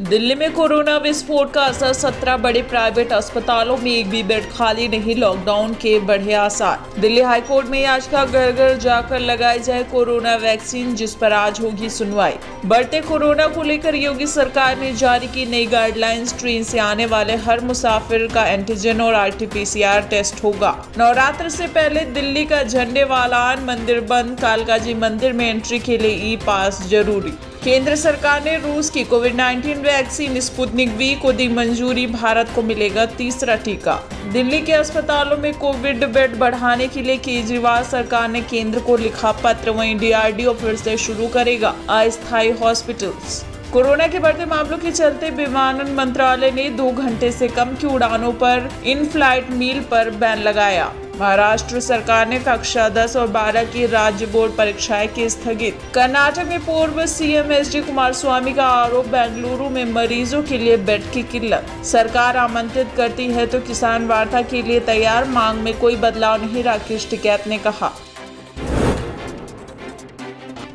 दिल्ली में कोरोना विस्फोट का असर 17 बड़े प्राइवेट अस्पतालों में एक भी बेड खाली नहीं, लॉकडाउन के बढ़े आसार। दिल्ली हाईकोर्ट में याचिका घर घर जाकर लगाई जाए कोरोना वैक्सीन, जिस पर आज होगी सुनवाई। बढ़ते कोरोना को लेकर योगी सरकार ने जारी की नई गाइडलाइंस। ट्रेन से आने वाले हर मुसाफिर का एंटीजन और RT-PCR टेस्ट होगा। नवरात्र से पहले दिल्ली का झंडेवालान मंदिर बंद, कालकाजी मंदिर में एंट्री के लिए ई-पास जरूरी। केंद्र सरकार ने रूस की कोविड-19 वैक्सीन स्पुतनिक V को दी मंजूरी, भारत को मिलेगा तीसरा टीका। दिल्ली के अस्पतालों में कोविड बेड बढ़ाने के लिए केजरीवाल सरकार ने केंद्र को लिखा पत्र, वहीं DRDO फिर से शुरू करेगा अस्थायी हॉस्पिटल्स। कोरोना के बढ़ते मामलों के चलते विमानन मंत्रालय ने 2 घंटे से कम की उड़ानों पर इन फ्लाइट मील पर बैन लगाया। महाराष्ट्र सरकार ने कक्षा 10 और 12 की राज्य बोर्ड परीक्षाएं की स्थगित। कर्नाटक में पूर्व CM HD कुमारस्वामी का आरोप, बेंगलुरु में मरीजों के लिए बेड की किल्लत। सरकार आमंत्रित करती है तो किसान वार्ता के लिए तैयार, मांग में कोई बदलाव नहीं, राकेश टिकैत ने कहा।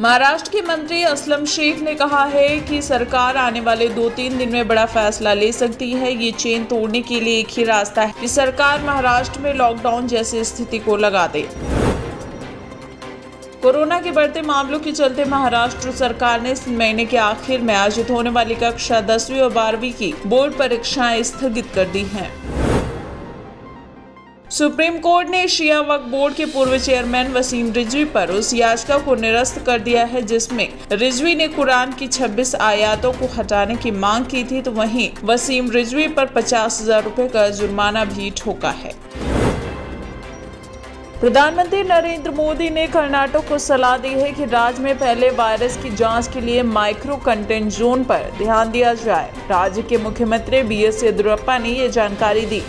महाराष्ट्र के मंत्री असलम शेख ने कहा है कि सरकार आने वाले 2-3 दिन में बड़ा फैसला ले सकती है। ये चेन तोड़ने के लिए एक ही रास्ता है कि सरकार महाराष्ट्र में लॉकडाउन जैसी स्थिति को लगा दे। कोरोना के बढ़ते मामलों के चलते महाराष्ट्र सरकार ने इस महीने के आखिर में आयोजित होने वाली कक्षा 10वीं और 12वीं की बोर्ड परीक्षाएं स्थगित कर दी हैं। सुप्रीम कोर्ट ने शिया वक्फ बोर्ड के पूर्व चेयरमैन वसीम रिजवी पर उस याचिका को निरस्त कर दिया है जिसमें रिजवी ने कुरान की 26 आयतों को हटाने की मांग की थी, तो वहीं वसीम रिजवी पर 50,000 रुपए का जुर्माना भी ठोका है। प्रधानमंत्री नरेंद्र मोदी ने कर्नाटक को सलाह दी है कि राज्य में पहले वायरस की जांच के लिए माइक्रो कंटेंट जोन पर ध्यान दिया जाए। राज्य के मुख्यमंत्री BS येदियुरप्पा ने ये जानकारी दी।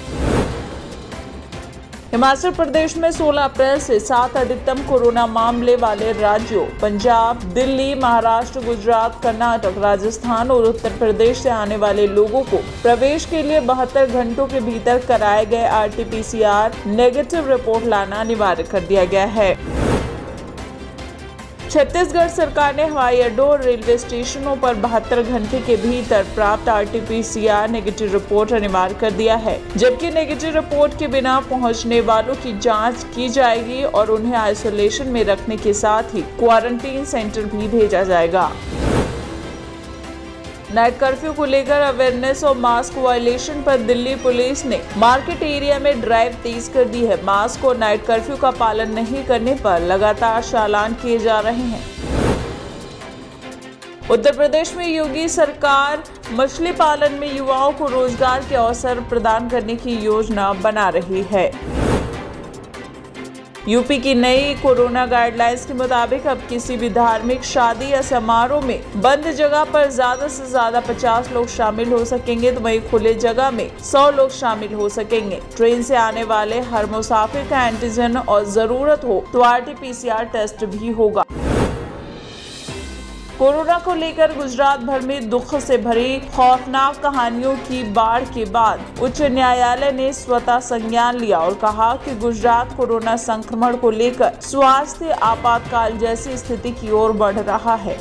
हिमाचल प्रदेश में 16 अप्रैल से 7 अधिकतम कोरोना मामले वाले राज्यों पंजाब, दिल्ली, महाराष्ट्र, गुजरात, कर्नाटक, राजस्थान और उत्तर प्रदेश से आने वाले लोगों को प्रवेश के लिए 72 घंटों के भीतर कराए गए RT-PCR नेगेटिव रिपोर्ट लाना अनिवार्य कर दिया गया है। छत्तीसगढ़ सरकार ने हवाई अड्डों और रेलवे स्टेशनों पर 72 घंटे के भीतर प्राप्त RT-PCR नेगेटिव रिपोर्ट अनिवार्य कर दिया है, जबकि नेगेटिव रिपोर्ट के बिना पहुंचने वालों की जांच की जाएगी और उन्हें आइसोलेशन में रखने के साथ ही क्वारंटीन सेंटर भी भेजा जाएगा। नाइट कर्फ्यू को लेकर अवेयरनेस और मास्क वायलेशन पर दिल्ली पुलिस ने मार्केट एरिया में ड्राइव तेज कर दी है। मास्क और नाइट कर्फ्यू का पालन नहीं करने पर लगातार चालान किए जा रहे हैं। उत्तर प्रदेश में योगी सरकार मछली पालन में युवाओं को रोजगार के अवसर प्रदान करने की योजना बना रही है। यूपी की नई कोरोना गाइडलाइंस के मुताबिक अब किसी भी धार्मिक शादी या समारोह में बंद जगह पर ज्यादा से ज्यादा 50 लोग शामिल हो सकेंगे, तो वहीं खुले जगह में 100 लोग शामिल हो सकेंगे। ट्रेन से आने वाले हर मुसाफिर का एंटीजन और जरूरत हो तो RT-PCR टेस्ट भी होगा। कोरोना को लेकर गुजरात भर में दुख से भरी खौफनाक कहानियों की बाढ़ के बाद उच्च न्यायालय ने स्वतः संज्ञान लिया और कहा कि गुजरात कोरोना संक्रमण को लेकर स्वास्थ्य आपातकाल जैसी स्थिति की ओर बढ़ रहा है।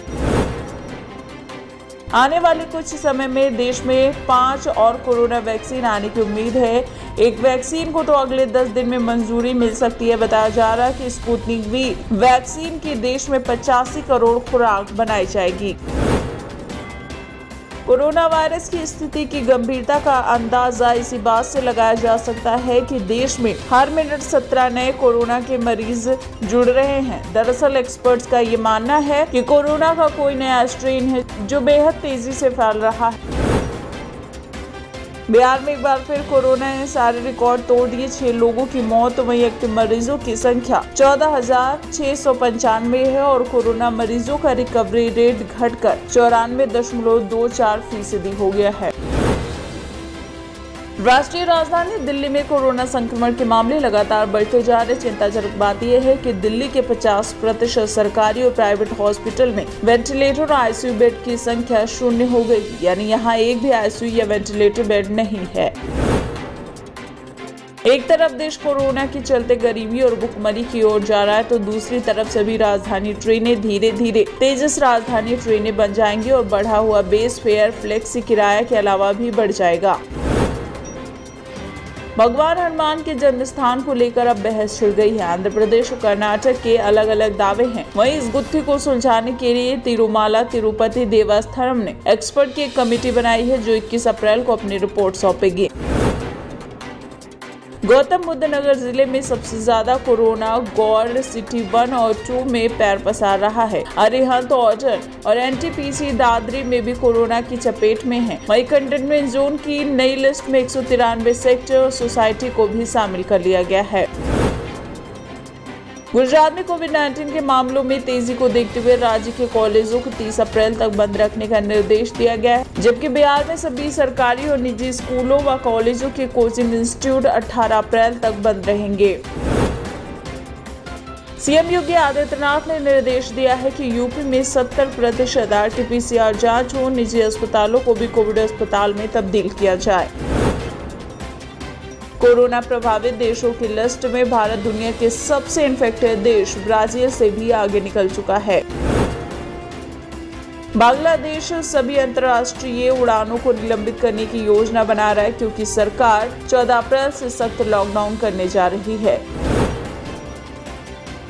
आने वाले कुछ समय में देश में 5 और कोरोना वैक्सीन आने की उम्मीद है। एक वैक्सीन को तो अगले 10 दिन में मंजूरी मिल सकती है। बताया जा रहा है कि स्पुतनिक V वैक्सीन की देश में 85 करोड़ खुराक बनाई जाएगी। कोरोना वायरस की स्थिति की गंभीरता का अंदाजा इसी बात से लगाया जा सकता है कि देश में हर मिनट 17 नए कोरोना के मरीज जुड़ रहे हैं। दरअसल एक्सपर्ट्स का ये मानना है कि कोरोना का कोई नया स्ट्रेन है जो बेहद तेजी से फैल रहा है। बिहार में एक बार फिर कोरोना ने सारे रिकॉर्ड तोड़ दिए। 6 लोगों की मौत, वहीं एक्टिव मरीजों की संख्या 14,695 है और कोरोना मरीजों का रिकवरी रेट घटकर 94.24% हो गया है। राष्ट्रीय राजधानी दिल्ली में कोरोना संक्रमण के मामले लगातार बढ़ते जा रहे। चिंताजनक बात यह है कि दिल्ली के 50% सरकारी और प्राइवेट हॉस्पिटल में वेंटिलेटर और ICU बेड की संख्या 0 हो गई, यानी यहाँ एक भी ICU या वेंटिलेटर बेड नहीं है। एक तरफ देश कोरोना के चलते गरीबी और भुखमरी की ओर जा रहा है, तो दूसरी तरफ सभी राजधानी ट्रेनें धीरे धीरे तेजस राजधानी ट्रेनें बन जाएंगी और बढ़ा हुआ बेस फेयर, फ्लेक्सी किराया के अलावा भी बढ़ जाएगा। भगवान हनुमान के जन्म स्थान को लेकर अब बहस छिड़ गई है। आंध्र प्रदेश और कर्नाटक के अलग अलग दावे हैं। वहीं इस गुत्थी को सुलझाने के लिए तिरुमाला तिरुपति देवस्थानम ने एक्सपर्ट की एक कमेटी बनाई है, जो 21 अप्रैल को अपनी रिपोर्ट सौंपेगी। गौतम बुद्ध नगर जिले में सबसे ज्यादा कोरोना गौड़ सिटी 1 और 2 में पैर पसार रहा है। अरिहंत, ओजर और एनटीपीसी दादरी में भी कोरोना की चपेट में है। वहीं कंटेनमेंट जोन की नई लिस्ट में 193 सेक्टर और सोसाइटी को भी शामिल कर लिया गया है। गुजरात में कोविड-19 के मामलों में तेजी को देखते हुए राज्य के कॉलेजों को 30 अप्रैल तक बंद रखने का निर्देश दिया गया है, जबकि बिहार में सभी सरकारी और निजी स्कूलों व कॉलेजों के कोचिंग इंस्टीट्यूट 18 अप्रैल तक बंद रहेंगे। सीएम योगी आदित्यनाथ ने निर्देश दिया है कि यूपी में 70% RT-PCR जांच हो, निजी अस्पतालों को भी कोविड अस्पताल में तब्दील किया जाए। कोरोना प्रभावित देशों की लिस्ट में भारत दुनिया के सबसे इन्फेक्टेड देश ब्राजील से भी आगे निकल चुका है। बांग्लादेश सभी अंतर्राष्ट्रीय उड़ानों को निलंबित करने की योजना बना रहा है, क्योंकि सरकार 14 अप्रैल से सख्त लॉकडाउन करने जा रही है।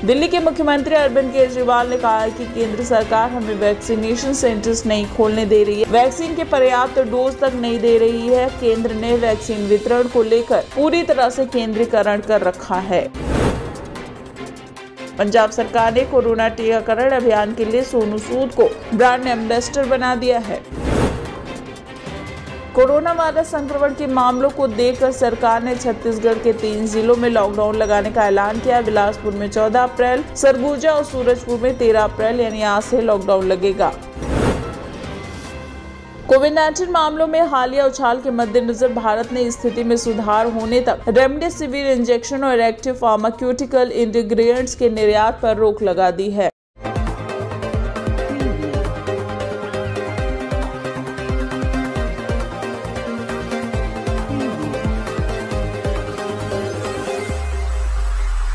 दिल्ली के मुख्यमंत्री अरविंद केजरीवाल ने कहा है कि केंद्र सरकार हमें वैक्सीनेशन सेंटर्स नहीं खोलने दे रही है, वैक्सीन के पर्याप्त डोज तक नहीं दे रही है। केंद्र ने वैक्सीन वितरण को लेकर पूरी तरह से केंद्रीकरण कर रखा है। पंजाब सरकार ने कोरोना टीकाकरण अभियान के लिए सोनू सूद को ब्रांड एम्बेसडर बना दिया है। कोरोना वायरस संक्रमण के मामलों को देखकर सरकार ने छत्तीसगढ़ के 3 जिलों में लॉकडाउन लगाने का ऐलान किया। बिलासपुर में 14 अप्रैल, सरगुजा और सूरजपुर में 13 अप्रैल यानी आज से लॉकडाउन लगेगा। कोविड-19 मामलों में हालिया उछाल के मद्देनजर भारत ने स्थिति में सुधार होने तक रेमडेसिविर इंजेक्शन और एक्टिव फार्मास्यूटिकल इंग्रेडिएंट्स के निर्यात पर रोक लगा दी है।